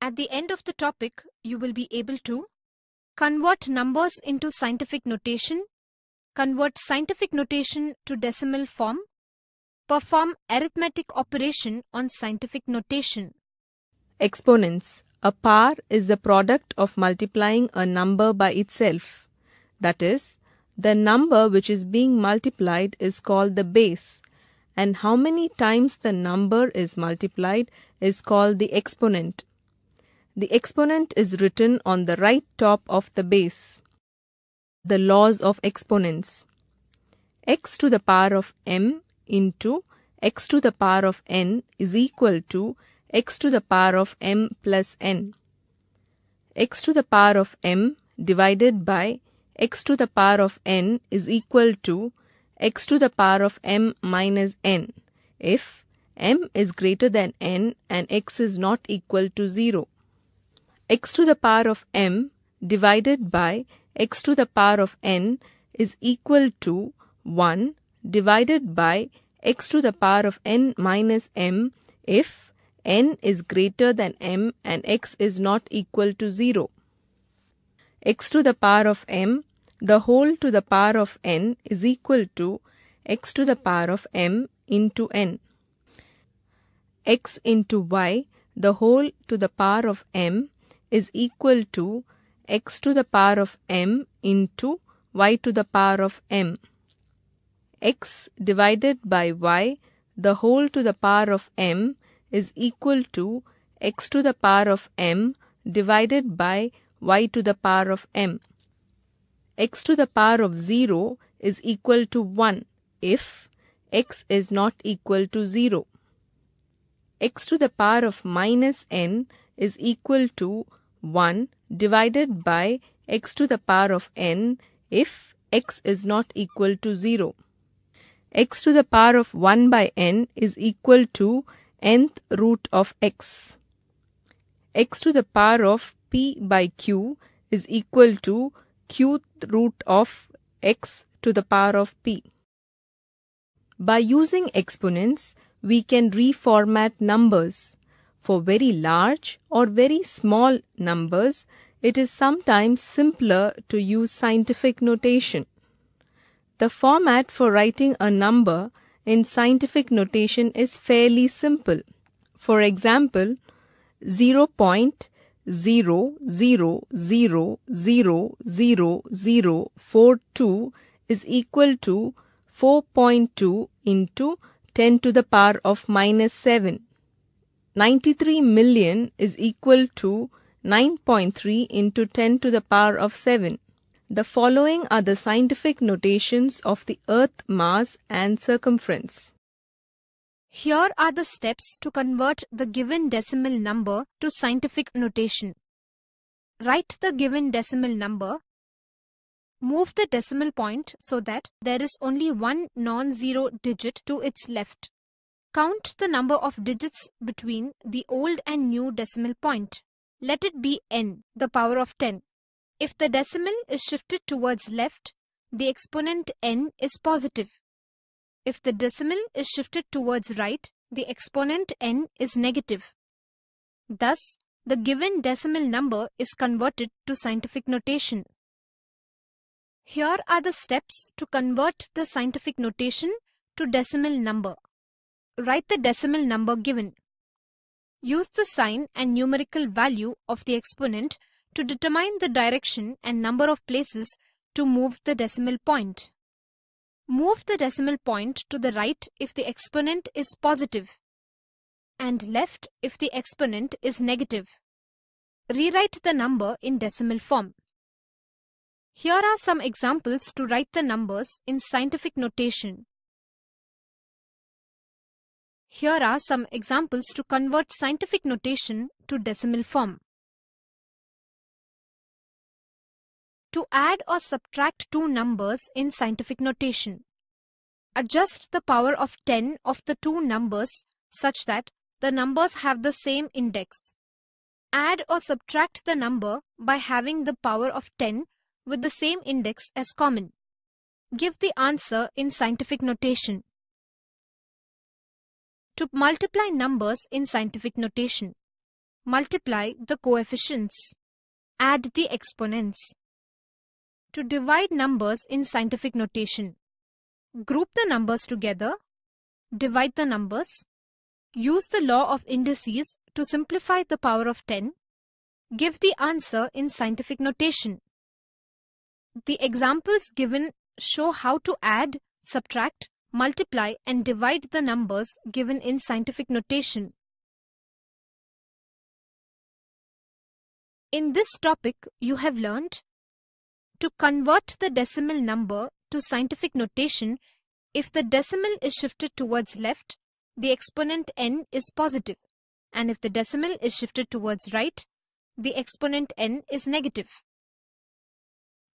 At the end of the topic, you will be able to convert numbers into scientific notation, convert scientific notation to decimal form, perform arithmetic operation on scientific notation. Exponents. A power is the product of multiplying a number by itself. That is, the number which is being multiplied is called the base, and how many times the number is multiplied is called the exponent. The exponent is written on the right top of the base. The laws of exponents. X to the power of m into x to the power of n is equal to x to the power of m plus n. X to the power of m divided by x to the power of n is equal to x to the power of m minus n if m is greater than n and x is not equal to 0. X to the power of m divided by x to the power of n is equal to 1 divided by x to the power of n minus m if n is greater than m and x is not equal to 0. X to the power of m, the whole to the power of n is equal to x to the power of m into n. X into y, the whole to the power of m is equal to x to the power of m into y to the power of m. X divided by y, the whole to the power of m is equal to x to the power of m divided by y to the power of m. X to the power of 0 is equal to 1 if x is not equal to 0. X to the power of minus n is equal to 1 divided by x to the power of n if x is not equal to 0. X to the power of 1 by n is equal to nth root of x. X to the power of p by q is equal to qth root of x to the power of p. By using exponents, we can reformat numbers. For very large or very small numbers, it is sometimes simpler to use scientific notation. The format for writing a number in scientific notation is fairly simple. For example, 0.00000042 is equal to 4.2 into 10 to the power of minus 7. 93 million is equal to 9.3 into 10 to the power of 7. The following are the scientific notations of the Earth mass and circumference. Here are the steps to convert the given decimal number to scientific notation. Write the given decimal number. Move the decimal point so that there is only one non-zero digit to its left. Count the number of digits between the old and new decimal point. Let it be n, the power of 10. If the decimal is shifted towards left, the exponent n is positive. If the decimal is shifted towards right, the exponent n is negative. Thus, the given decimal number is converted to scientific notation. Here are the steps to convert the scientific notation to decimal number. Write the decimal number given. Use the sign and numerical value of the exponent to determine the direction and number of places to move the decimal point. Move the decimal point to the right if the exponent is positive and left if the exponent is negative. Rewrite the number in decimal form. Here are some examples to write the numbers in scientific notation. Here are some examples to convert scientific notation to decimal form. To add or subtract two numbers in scientific notation. Adjust the power of 10 of the two numbers such that the numbers have the same index. Add or subtract the number by having the power of 10 with the same index as common. Give the answer in scientific notation. To multiply numbers in scientific notation. multiply the coefficients, add the exponents. To divide numbers in scientific notation, group the numbers together, divide the numbers, use the law of indices to simplify the power of 10, give the answer in scientific notation. The examples given show how to add, subtract, multiply and divide the numbers given in scientific notation. In this topic, you have learned to convert the decimal number to scientific notation. If the decimal is shifted towards left, the exponent n is positive, and if the decimal is shifted towards right, the exponent n is negative.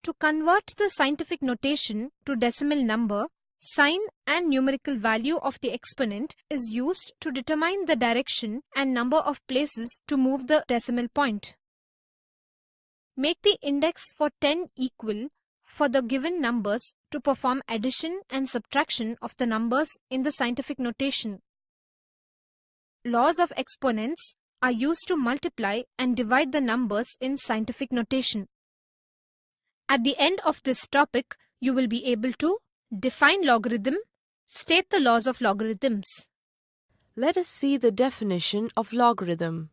To convert the scientific notation to decimal number, sign and numerical value of the exponent is used to determine the direction and number of places to move the decimal point. Make the index for 10 equal for the given numbers to perform addition and subtraction of the numbers in the scientific notation. Laws of exponents are used to multiply and divide the numbers in scientific notation. At the end of this topic, you will be able to define logarithm, state the laws of logarithms. Let us see the definition of logarithm.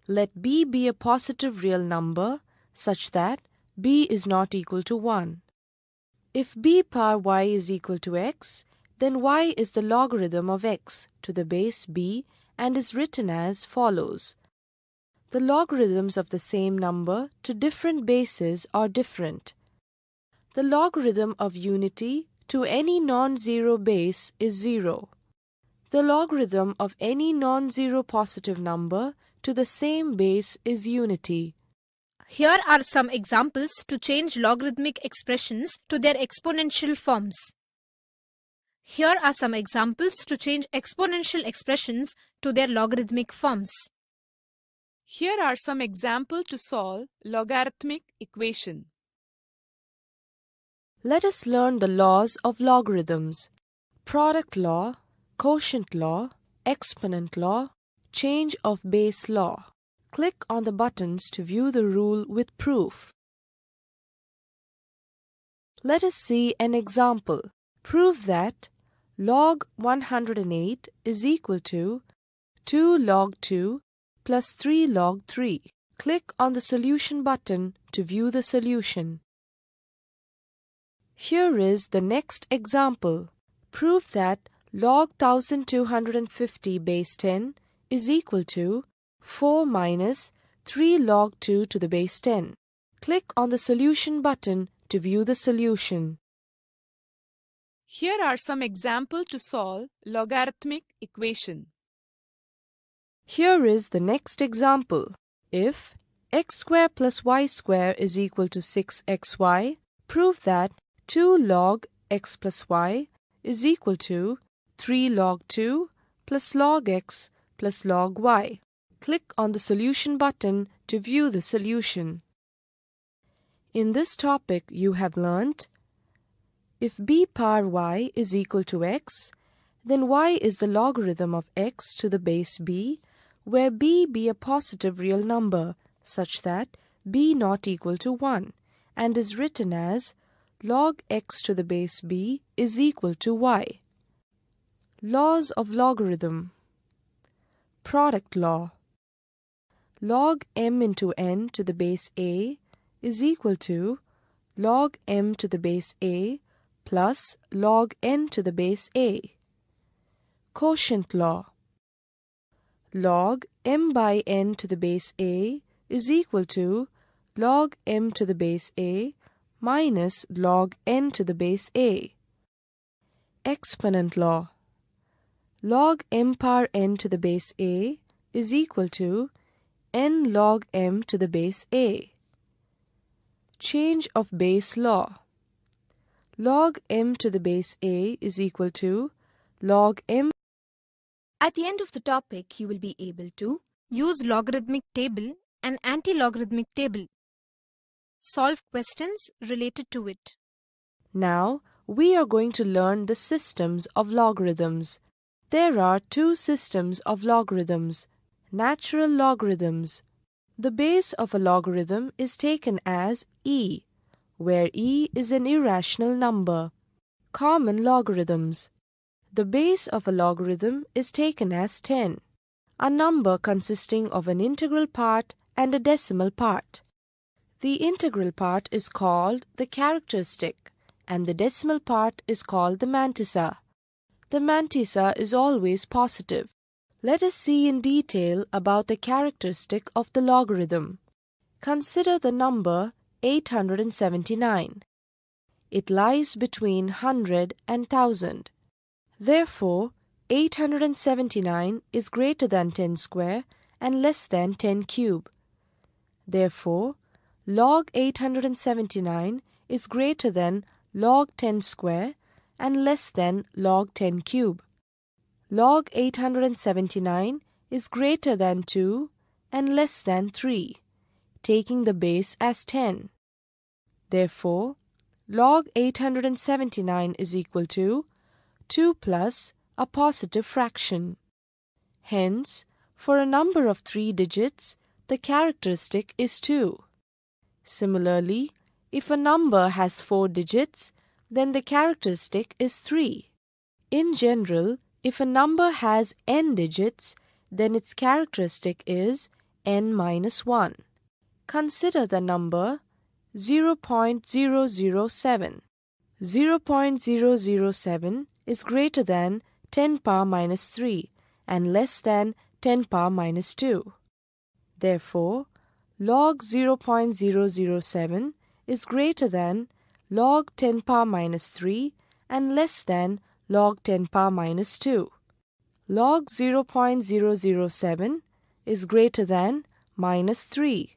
Let b be a positive real number such that b is not equal to 1. If b power y is equal to x, then y is the logarithm of x to the base b and is written as follows. The logarithms of the same number to different bases are different. The logarithm of unity to any non-zero base is 0. The logarithm of any non-zero positive number to the same base is unity. Here are some examples to change logarithmic expressions to their exponential forms. Here are some examples to change exponential expressions to their logarithmic forms. Here are some examples to solve logarithmic equation. Let us learn the laws of logarithms: product law, quotient law, exponent law, change of base law. Click on the buttons to view the rule with proof. Let us see an example. Prove that log 108 is equal to 2 log 2 plus 3 log 3. Click on the solution button to view the solution. Here is the next example. Prove that log 1250 base 10 is equal to 4 minus 3 log 2 to the base 10. Click on the solution button to view the solution. Here are some examples to solve logarithmic equation. Here is the next example. If x square plus y square is equal to 6xy, prove that 2 log x plus y is equal to 3 log 2 plus log x plus log y. Click on the solution button to view the solution. In this topic, you have learnt: if b power y is equal to x, then y is the logarithm of x to the base b, where b be a positive real number such that b not equal to 1 and is written as log x to the base b is equal to y. Laws of logarithm. Product law. Log m into n to the base a is equal to log m to the base a plus log n to the base a. Quotient law. Log m by n to the base a is equal to log m to the base a minus log n to the base a. Exponent law. Log m power n to the base a is equal to n log m to the base a. Change of base law. Log m to the base a is equal to log m. At the end of the topic, you will be able to use logarithmic table and antilogarithmic table. Solve questions related to it. Now, we are going to learn the systems of logarithms. There are two systems of logarithms. Natural logarithms. The base of a logarithm is taken as e, where e is an irrational number. Common logarithms. The base of a logarithm is taken as 10, a number consisting of an integral part and a decimal part. The integral part is called the characteristic, and the decimal part is called the mantissa. The mantissa is always positive. Let us see in detail about the characteristic of the logarithm. Consider the number 879. It lies between 100 and 1000. Therefore, 879 is greater than 10 square and less than 10 cube. Therefore, log 879 is greater than log 10 square and less than log 10 cube. Log 879 is greater than 2 and less than 3, taking the base as 10. Therefore, log 879 is equal to 2 plus a positive fraction. Hence, for a number of 3 digits, the characteristic is 2. Similarly, if a number has 4 digits, then the characteristic is 3. In general, if a number has n digits, then its characteristic is n minus 1. Consider the number 0.007. 0.007 is greater than 10 power minus 3 and less than 10 power minus 2. Therefore, log 0.007 is greater than log 10 power minus 3 and less than log 10 power minus 2. Log 0.007 is greater than minus 3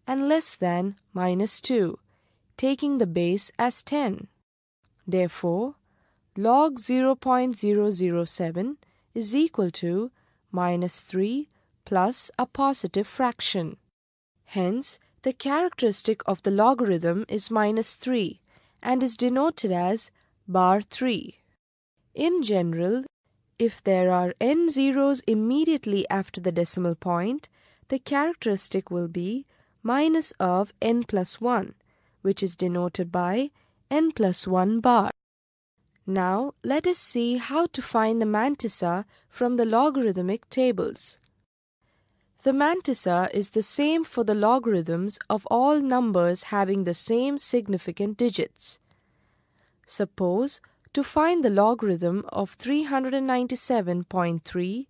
and less than minus 2, taking the base as 10. Therefore, log 0.007 is equal to minus 3 plus a positive fraction. Hence, the characteristic of the logarithm is minus 3 and is denoted as bar 3. In general, if there are n zeros immediately after the decimal point, the characteristic will be minus of n plus 1, which is denoted by n plus 1 bar. Now, let us see how to find the mantissa from the logarithmic tables. The mantissa is the same for the logarithms of all numbers having the same significant digits. Suppose, to find the logarithm of 397.3,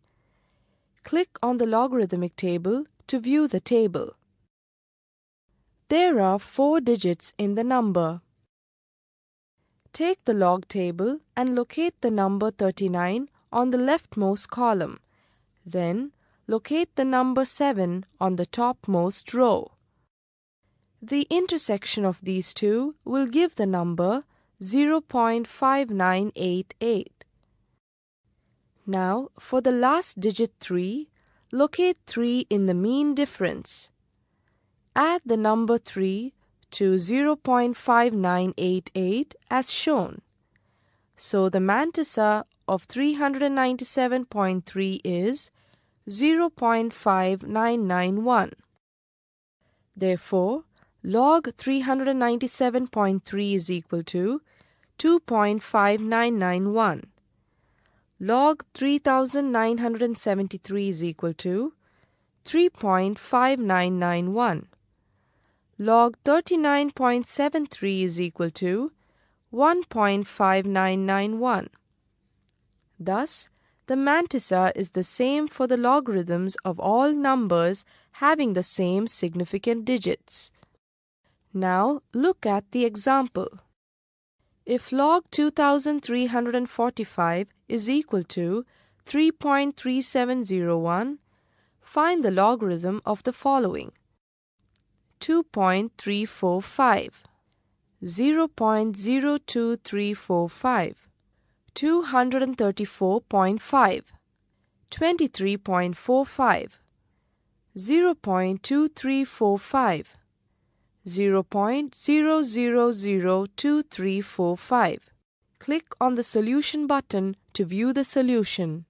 click on the logarithmic table to view the table. There are 4 digits in the number. Take the log table and locate the number 39 on the leftmost column. Then, locate the number 7 on the topmost row. The intersection of these two will give the number 0.5988. Now, for the last digit 3, locate 3 in the mean difference. Add the number 3 to 0.5988 as shown. So the mantissa of 397.3 is 0.5991. Therefore, log 397.3 is equal to 2.5991. Log 3973 is equal to 3.5991. Log 39.73 is equal to 1.5991. Thus, the mantissa is the same for the logarithms of all numbers having the same significant digits. Now, look at the example. If log 2345 is equal to 3.3701, find the logarithm of the following: 2.345, 0.02345, 234.5, 23.45, 0.2345, 0.0002345. Click on the solution button to view the solution.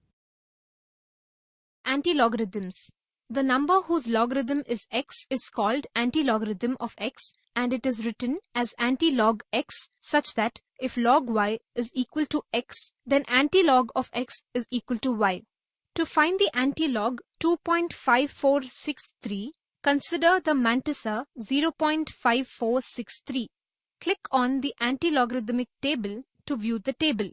Antilogarithms. The number whose logarithm is x is called antilogarithm of x, and it is written as antilog x such that if log y is equal to x, then antilog of x is equal to y. To find the antilog 2.5463, consider the mantissa 0.5463. Click on the antilogarithmic table to view the table.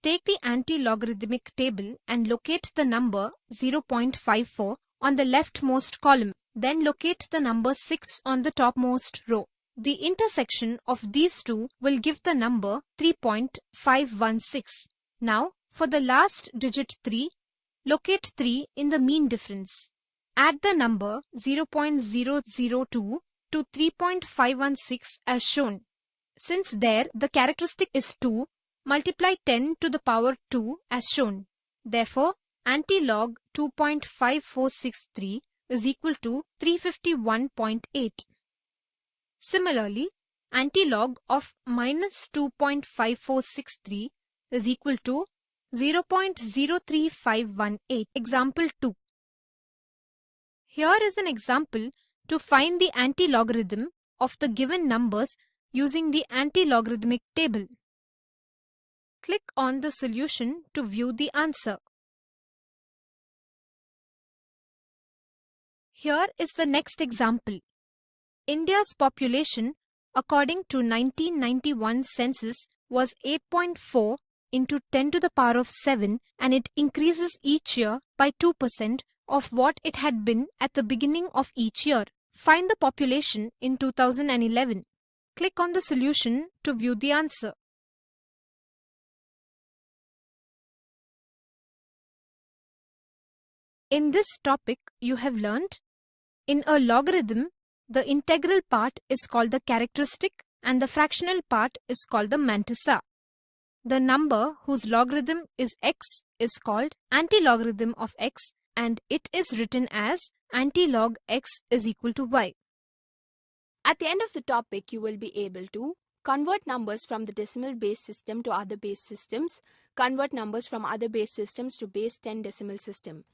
Take the antilogarithmic table and locate the number 0.54 on the leftmost column. Then locate the number 6 on the topmost row. The intersection of these two will give the number 3.516. Now, for the last digit 3, locate 3 in the mean difference. Add the number 0.002 to 3.516 as shown. Since there the characteristic is 2, multiply 10 to the power 2 as shown. Therefore, antilog 2.5463 is equal to 351.8. Similarly, antilog of minus 2.5463 is equal to 0.03518. Example 2. Here is an example to find the antilogarithm of the given numbers using the antilogarithmic table. Click on the solution to view the answer. Here is the next example. India's population, according to 1991 census, was 8.4 into 10 to the power of 7, and it increases each year by 2% of what it had been at the beginning of each year. Find the population in 2011. Click on the solution to view the answer. In this topic, you have learnt, in a logarithm, the integral part is called the characteristic and the fractional part is called the mantissa. The number whose logarithm is x is called antilogarithm of x, and it is written as antilog x is equal to y. At the end of the topic, you will be able to convert numbers from the decimal base system to other base systems, convert numbers from other base systems to base 10 decimal system.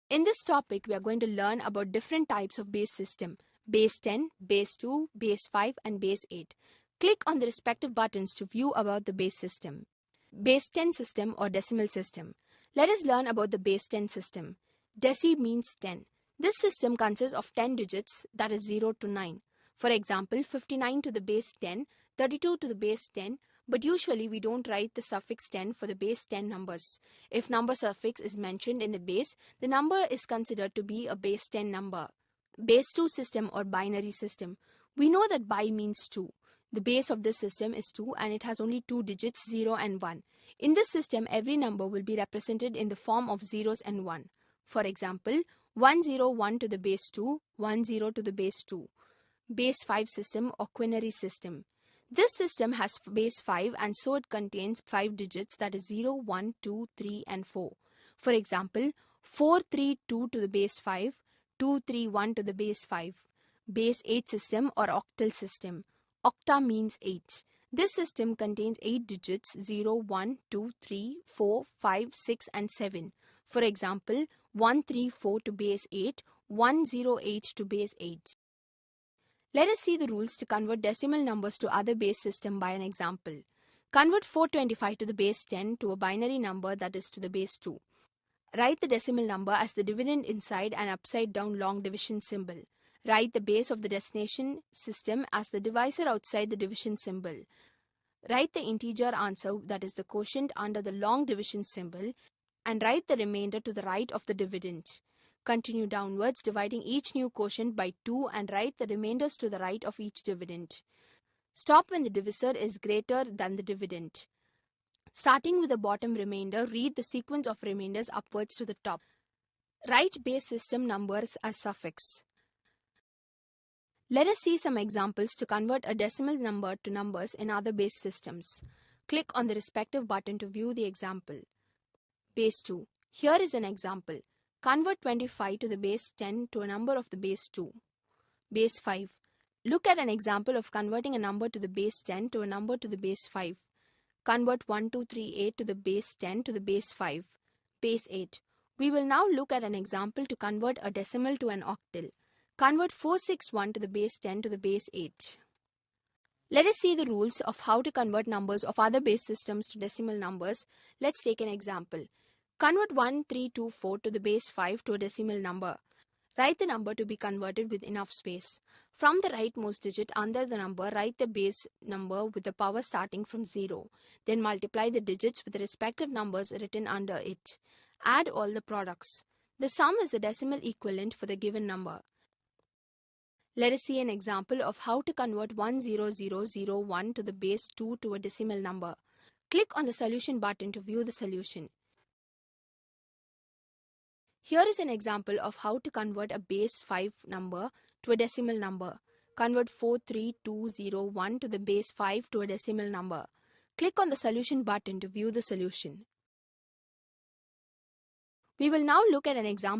In this topic, we are going to learn about different types of base system: base 10, base 2, base 5 and base 8. Click on the respective buttons to view about the base system. Base 10 system or decimal system. Let us learn about the base 10 system. Deci means 10. This system consists of 10 digits, that is 0 to 9. For example, 59 to the base 10, 32 to the base 10, but usually we don't write the suffix 10 for the base 10 numbers. If number suffix is mentioned in the base, the number is considered to be a base 10 number. Base 2 system or binary system. We know that bi means 2. The base of this system is 2 and it has only 2 digits, 0 and 1. In this system, every number will be represented in the form of zeros and 1. For example, 101 to the base 2, 10 to the base 2. Base 5 system or quinary system. This system has base 5 and so it contains 5 digits, that is 0, 1, 2, 3 and 4. For example, 432 to the base 5, 231 to the base 5. Base 8 system or octal system. Octa means 8. This system contains 8 digits, 0, 1, 2, 3, 4, 5, 6 and 7. For example, 134 to base 8, 108 to base 8. Let us see the rules to convert decimal numbers to other base system by an example. Convert 425 to the base 10 to a binary number, that is to the base 2. Write the decimal number as the dividend inside an upside down long division symbol. Write the base of the destination system as the divisor outside the division symbol. Write the integer answer, that is the quotient, under the long division symbol, and write the remainder to the right of the dividend. Continue downwards, dividing each new quotient by 2 and write the remainders to the right of each dividend. Stop when the divisor is greater than the dividend. Starting with the bottom remainder, read the sequence of remainders upwards to the top. Write base system numbers as suffix. Let us see some examples to convert a decimal number to numbers in other base systems. Click on the respective button to view the example. Base 2. Here is an example. Convert 25 to the base 10 to a number of the base 2. Base 5. Look at an example of converting a number to the base 10 to a number to the base 5. Convert 1238 to the base 10 to the base 5. Base 8. We will now look at an example to convert a decimal to an octal. Convert 461 to the base 10 to the base 8. Let us see the rules of how to convert numbers of other base systems to decimal numbers. Let's take an example. Convert 1324 to the base 5 to a decimal number. Write the number to be converted with enough space. From the rightmost digit under the number, write the base number with the power starting from 0. Then multiply the digits with the respective numbers written under it. Add all the products. The sum is the decimal equivalent for the given number. Let us see an example of how to convert 10001 to the base 2 to a decimal number. Click on the solution button to view the solution. Here is an example of how to convert a base 5 number to a decimal number. Convert 43201 to the base 5 to a decimal number. Click on the solution button to view the solution. We will now look at an example